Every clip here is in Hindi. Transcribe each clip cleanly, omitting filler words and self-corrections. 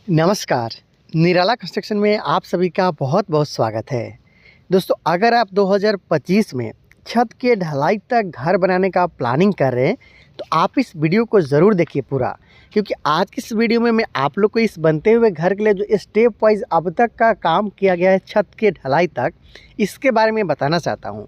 नमस्कार। निराला कंस्ट्रक्शन में आप सभी का बहुत बहुत स्वागत है। दोस्तों, अगर आप 2025 में छत के ढलाई तक घर बनाने का प्लानिंग कर रहे हैं तो आप इस वीडियो को ज़रूर देखिए पूरा, क्योंकि आज की इस वीडियो में मैं आप लोग को इस बनते हुए घर के लिए जो स्टेप वाइज अब तक का काम किया गया है छत के ढलाई तक, इसके बारे में बताना चाहता हूं।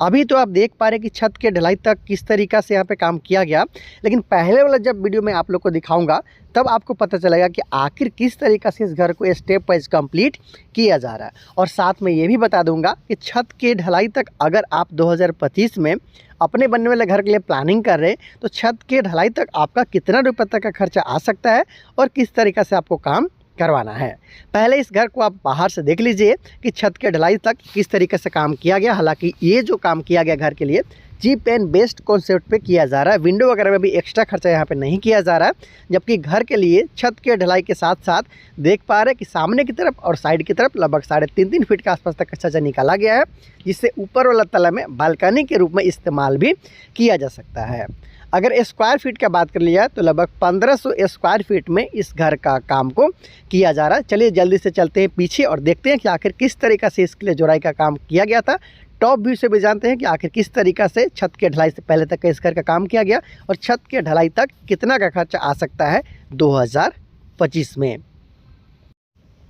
अभी तो आप देख पा रहे हैं कि छत के ढलाई तक किस तरीक़ा से यहाँ पे काम किया गया, लेकिन पहले वाला जब वीडियो मैं आप लोग को दिखाऊंगा तब आपको पता चलेगा कि आखिर किस तरीक़ा से इस घर को स्टेप वाइज कंप्लीट किया जा रहा है। और साथ में ये भी बता दूंगा कि छत के ढलाई तक अगर आप 2025 में अपने बनने वाले घर के लिए प्लानिंग कर रहे हैं तो छत के ढलाई तक आपका कितना रुपये तक का खर्चा आ सकता है और किस तरीक़ा से आपको काम करवाना है। पहले इस घर को आप बाहर से देख लीजिए कि छत के ढलाई तक किस तरीके से काम किया गया। हालांकि ये जो काम किया गया घर के लिए चीप एंड बेस्ट कॉन्सेप्ट पे किया जा रहा है। विंडो वगैरह में भी एक्स्ट्रा खर्चा यहाँ पे नहीं किया जा रहा है, जबकि घर के लिए छत के ढलाई के साथ साथ देख पा रहे हैं कि सामने की तरफ और साइड की तरफ लगभग 3.5 फीट के आसपास तक का छज्जा निकाला गया है, जिससे ऊपर वाला तला में बालकनी के रूप में इस्तेमाल भी किया जा सकता है। अगर स्क्वायर फीट का बात कर लिया तो लगभग 1500 स्क्वायर फीट में इस घर का काम को किया जा रहा है। चलिए जल्दी से चलते हैं पीछे और देखते हैं कि आखिर किस तरीक़ा से इसके लिए जोड़ाई का काम किया गया था। टॉप व्यू से भी जानते हैं कि आखिर किस तरीक़ा से छत के ढलाई से पहले तक इस घर का काम किया गया और छत के ढलाई तक कितना का खर्चा आ सकता है 2025 में।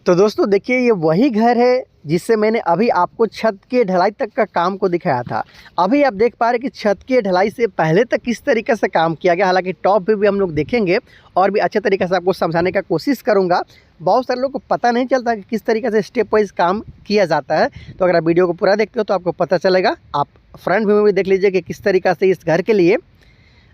तो दोस्तों देखिए, ये वही घर है जिससे मैंने अभी आपको छत के ढलाई तक का काम को दिखाया था। अभी आप देख पा रहे हैं कि छत के ढलाई से पहले तक किस तरीके से काम किया गया। हालांकि टॉप व्यू भी हम लोग देखेंगे और भी अच्छे तरीके से आपको समझाने का कोशिश करूंगा। बहुत सारे लोगों को पता नहीं चलता कि किस तरीके से स्टेप वाइज काम किया जाता है, तो अगर आप वीडियो को पूरा देखते हो तो आपको पता चलेगा। आप फ्रंट व्यू में भी देख लीजिए कि किस तरीक़ा से इस घर के लिए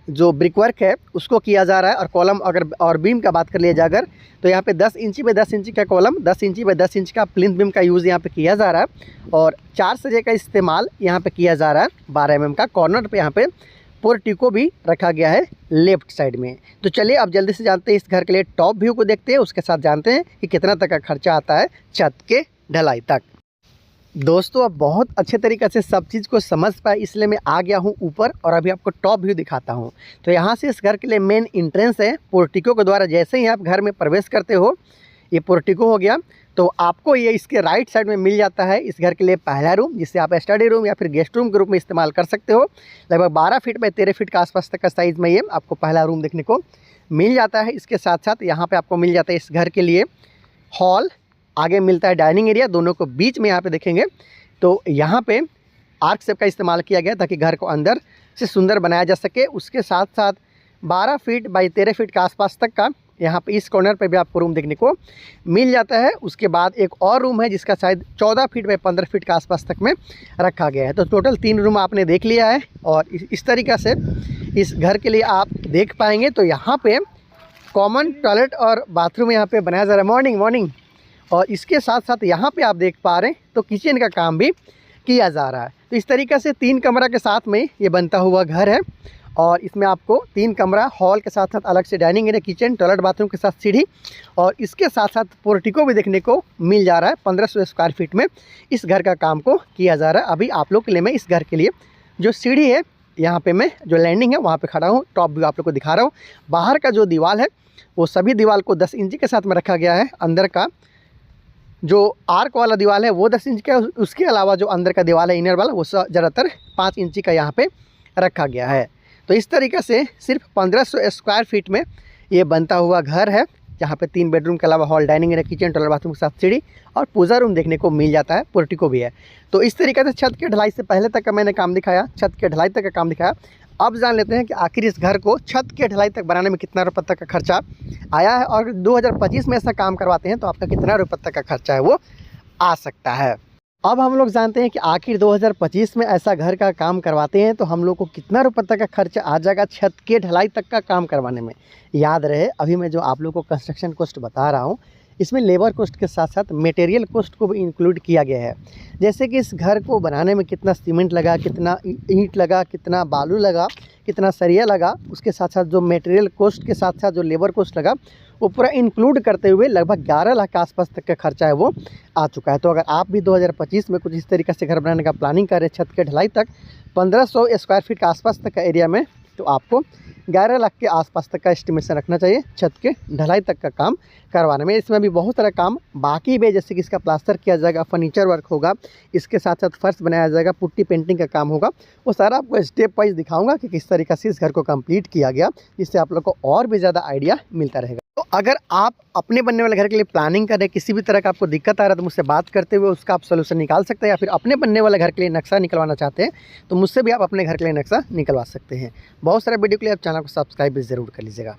जो ब्रिक वर्क है उसको किया जा रहा है। और कॉलम अगर और बीम का बात कर लिया जाए तो यहाँ पे 10 इंची बाय 10 इंची का कॉलम, 10 इंची बाय 10 इंच का प्लिंथ बीम का यूज़ यहाँ पे किया जा रहा है और 4 सरिये का इस्तेमाल यहाँ पे किया जा रहा है। 12 mm का कॉर्नर पे यहाँ पे पोर्टिको भी रखा गया है लेफ्ट साइड में। तो चलिए अब जल्दी से जानते हैं इस घर के लिए टॉप व्यू को देखते हैं, उसके साथ जानते हैं कि कितना तक का खर्चा आता है छत के ढलाई तक। दोस्तों, अब बहुत अच्छे तरीके से सब चीज़ को समझ पाए इसलिए मैं आ गया हूँ ऊपर और अभी आपको टॉप व्यू दिखाता हूँ। तो यहाँ से इस घर के लिए मेन इंट्रेंस है पोर्टिको के द्वारा। जैसे ही आप घर में प्रवेश करते हो, ये पोर्टिको हो गया, तो आपको ये इसके राइट साइड में मिल जाता है इस घर के लिए पहला रूम, जिसे आप स्टडी रूम या फिर गेस्ट रूम के रूप में इस्तेमाल कर सकते हो। लगभग 12 फीट बाय 13 फीट के आसपास तक का साइज़ में ये आपको पहला रूम देखने को मिल जाता है। इसके साथ साथ यहाँ पर आपको मिल जाता है इस घर के लिए हॉल, आगे मिलता है डाइनिंग एरिया। दोनों को बीच में यहाँ पे देखेंगे तो यहाँ पे आर्क शेप का इस्तेमाल किया गया ताकि घर को अंदर से सुंदर बनाया जा सके। उसके साथ साथ 12 फीट बाई 13 फीट के आसपास तक का यहाँ पे इस कॉर्नर पे भी आपको रूम देखने को मिल जाता है। उसके बाद एक और रूम है जिसका शायद 14 फीट बाई 15 फीट के आसपास तक में रखा गया है। तो टोटल 3 रूम आपने देख लिया है और इस तरीक़ा से इस घर के लिए आप देख पाएंगे। तो यहाँ पर कॉमन टॉयलेट और बाथरूम यहाँ पर बनाया जा रहा है मॉर्निंग। और इसके साथ साथ यहाँ पे आप देख पा रहे हैं तो किचन का काम भी किया जा रहा है। तो इस तरीक़े से 3 कमरा के साथ में ये बनता हुआ घर है और इसमें आपको 3 कमरा, हॉल के साथ साथ अलग से dining area, kitchen, toilet, bathroom के साथ सीढ़ी और इसके साथ साथ पोर्टिको भी देखने को मिल जा रहा है। 1500 स्क्वायर फीट में इस घर का काम को किया जा रहा है। अभी आप लोग के लिए मैं इस घर के लिए जो सीढ़ी है, यहाँ पर मैं जो लैंडिंग है वहाँ पर खड़ा हूँ। टॉप व्यू आप लोग को दिखा रहा हूँ। बाहर का जो दीवार है वो सभी दीवार को 10 इंची के साथ में रखा गया है। अंदर का जो आर्क वाला दीवार है वो 10 इंच का, उसके अलावा जो अंदर का दीवार है इनर वाला वो ज़्यादातर 5 इंची का यहाँ पे रखा गया है। तो इस तरीक़े से सिर्फ 1500 स्क्वायर फीट में ये बनता हुआ घर है, जहाँ पे 3 बेडरूम के अलावा hall, dining area, kitchen, toilet, bathroom के साथ सीढ़ी और पूजा रूम देखने को मिल जाता है। पोर्टिको भी है। तो इस तरीके से छत के ढलाई से पहले तक का मैंने काम दिखाया, छत के ढलाई तक का काम दिखाया। अब जान लेते हैं कि आखिर इस घर को छत के ढलाई तक बनाने में कितना रुपये तक का खर्चा आया है और 2025 में ऐसा काम करवाते हैं तो आपका कितना रुपये तक का खर्चा है वो आ सकता है। अब हम लोग जानते हैं कि आखिर 2025 में ऐसा घर का काम करवाते हैं तो हम लोग को कितना रुपये तक का खर्चा आ जाएगा छत के ढलाई तक का काम करवाने में। याद रहे, अभी मैं जो आप लोग को कंस्ट्रक्शन कॉस्ट बता रहा हूँ इसमें लेबर कॉस्ट के साथ साथ मटेरियल कॉस्ट को भी इंक्लूड किया गया है। जैसे कि इस घर को बनाने में कितना सीमेंट लगा, कितना ईंट लगा, कितना बालू लगा, कितना सरिया लगा, उसके साथ साथ जो मटेरियल कॉस्ट के साथ साथ जो लेबर कॉस्ट लगा वो पूरा इंक्लूड करते हुए लगभग 11 लाख के आसपास तक का खर्चा है वो आ चुका है। तो अगर आप भी 2025 में कुछ इस तरीके से घर बनाने का प्लानिंग कर रहे हैं छत के ढलाई तक 1500 स्क्वायर फीट के आसपास तक का एरिया में तो आपको 11 लाख के आसपास तक का एस्टिमेशन रखना चाहिए छत के ढलाई तक का काम करवाने में। इसमें भी बहुत सारा काम बाकी भी है, जैसे कि इसका प्लास्टर किया जाएगा, फर्नीचर वर्क होगा, इसके साथ साथ फर्श बनाया जाएगा, पुट्टी पेंटिंग का काम होगा। वो सारा आपको स्टेप वाइज दिखाऊंगा कि किस तरीके से इस घर को कंप्लीट किया गया, जिससे आप लोग को और भी ज़्यादा आइडिया मिलता रहेगा। तो अगर आप अपने बनने वाले घर के लिए प्लानिंग कर रहे हैं, किसी भी तरह का आपको दिक्कत आ रहा है, तो मुझसे बात करते हुए उसका आप सोल्यूशन निकाल सकते हैं, या फिर अपने बनने वाले घर के लिए नक्शा निकलवाना चाहते हैं तो मुझसे भी आप अपने घर के लिए नक्शा निकलवा सकते हैं। बहुत सारे वीडियो के लिए आप चैनल को सब्सक्राइब भी ज़रूर कर लीजिएगा।